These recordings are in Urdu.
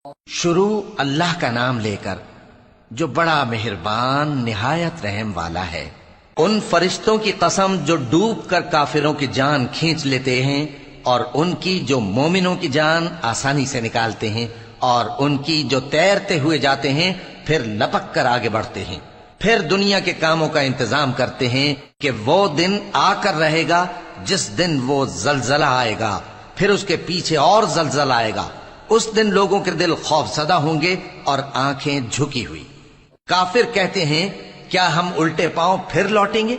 شروع اللہ کا نام لے کر جو بڑا مہربان نہایت رحم والا ہے۔ ان فرشتوں کی قسم جو ڈوب کر کافروں کی جان کھینچ لیتے ہیں، اور ان کی جو مومنوں کی جان آسانی سے نکالتے ہیں، اور ان کی جو تیرتے ہوئے جاتے ہیں پھر لپک کر آگے بڑھتے ہیں، پھر دنیا کے کاموں کا انتظام کرتے ہیں کہ وہ دن آ کر رہے گا جس دن وہ زلزلہ آئے گا، پھر اس کے پیچھے اور زلزلہ آئے گا۔ اس دن لوگوں کے دل خوف زدہ ہوں گے اور آنکھیں جھکی ہوئی۔ کافر کہتے ہیں کیا ہم الٹے پاؤں پھر لوٹیں گے؟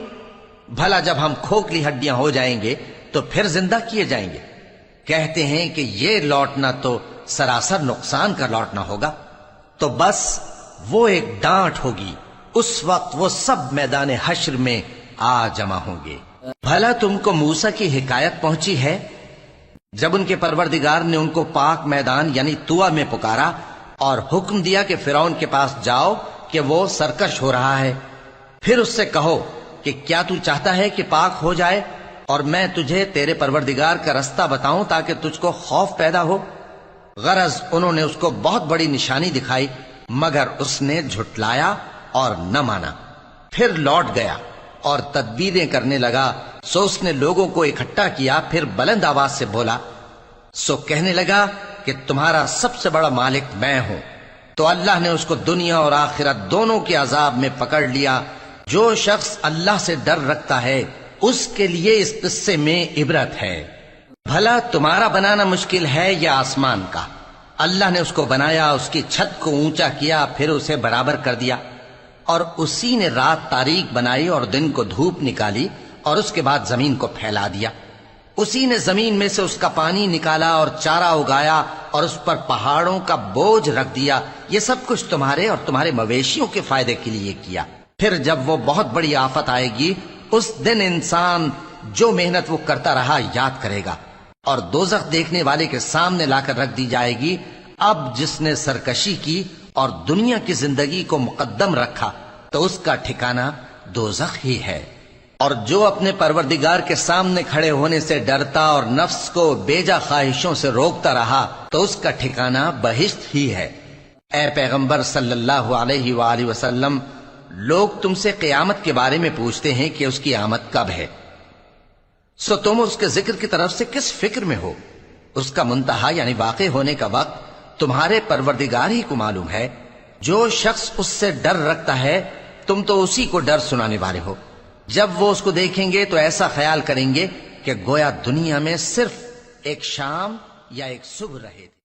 بھلا جب ہم کھوکھلی ہڈیاں ہو جائیں گے تو پھر زندہ کیے جائیں گے؟ کہتے ہیں کہ یہ لوٹنا تو سراسر نقصان کا لوٹنا ہوگا۔ تو بس وہ ایک ڈانٹ ہوگی، اس وقت وہ سب میدان حشر میں آ جمع ہوں گے۔ بھلا تم کو موسیٰ کی حکایت پہنچی ہے جب ان کے پروردگار نے ان کو پاک میدان یعنی طویٰ میں پکارا اور حکم دیا کہ فرعون کے پاس جاؤ کہ وہ سرکش ہو رہا ہے، پھر اس سے کہو کہ کیا تو چاہتا ہے کہ پاک ہو جائے اور میں تجھے تیرے پروردگار کا رستہ بتاؤں تاکہ تجھ کو خوف پیدا ہو؟ غرض انہوں نے اس کو بہت بڑی نشانی دکھائی مگر اس نے جھٹلایا اور نہ مانا، پھر لوٹ گیا اور تدبیریں کرنے لگا۔ سو اس نے لوگوں کو اکٹھا کیا، پھر بلند آواز سے بولا، سو کہنے لگا کہ تمہارا سب سے بڑا مالک میں ہوں۔ تو اللہ نے اس کو دنیا اور آخرت دونوں کے عذاب میں پکڑ لیا۔ جو شخص اللہ سے ڈر رکھتا ہے اس کے لیے اس قصے میں عبرت ہے۔ بھلا تمہارا بنانا مشکل ہے یا آسمان کا؟ اللہ نے اس کو بنایا، اس کی چھت کو اونچا کیا، پھر اسے برابر کر دیا، اور اسی نے رات تاریک بنائی اور دن کو دھوپ نکالی، اور اس کے بعد زمین کو پھیلا دیا۔ اسی نے زمین میں سے اس کا پانی نکالا اور چارہ اگایا اور اس پر پہاڑوں کا بوجھ رکھ دیا۔ یہ سب کچھ تمہارے اور تمہارے مویشیوں کے فائدے کے لیے کیا۔ پھر جب وہ بہت بڑی آفت آئے گی اس دن انسان جو محنت وہ کرتا رہا یاد کرے گا، اور دوزخ دیکھنے والے کے سامنے لا کر رکھ دی جائے گی۔ اب جس نے سرکشی کی اور دنیا کی زندگی کو مقدم رکھا تو اس کا ٹھکانہ دوزخ ہی ہے، اور جو اپنے پروردگار کے سامنے کھڑے ہونے سے ڈرتا اور نفس کو بیجا خواہشوں سے روکتا رہا تو اس کا ٹھکانہ بہشت ہی ہے۔ اے پیغمبر صلی اللہ علیہ وآلہ وسلم، لوگ تم سے قیامت کے بارے میں پوچھتے ہیں کہ اس کی آمد کب ہے، سو تم اس کے ذکر کی طرف سے کس فکر میں ہو؟ اس کا منتہا یعنی واقع ہونے کا وقت تمہارے پروردگار ہی کو معلوم ہے۔ جو شخص اس سے ڈر رکھتا ہے تم تو اسی کو ڈر سنانے والے ہو۔ جب وہ اس کو دیکھیں گے تو ایسا خیال کریں گے کہ گویا دنیا میں صرف ایک شام یا ایک صبح رہے تھے۔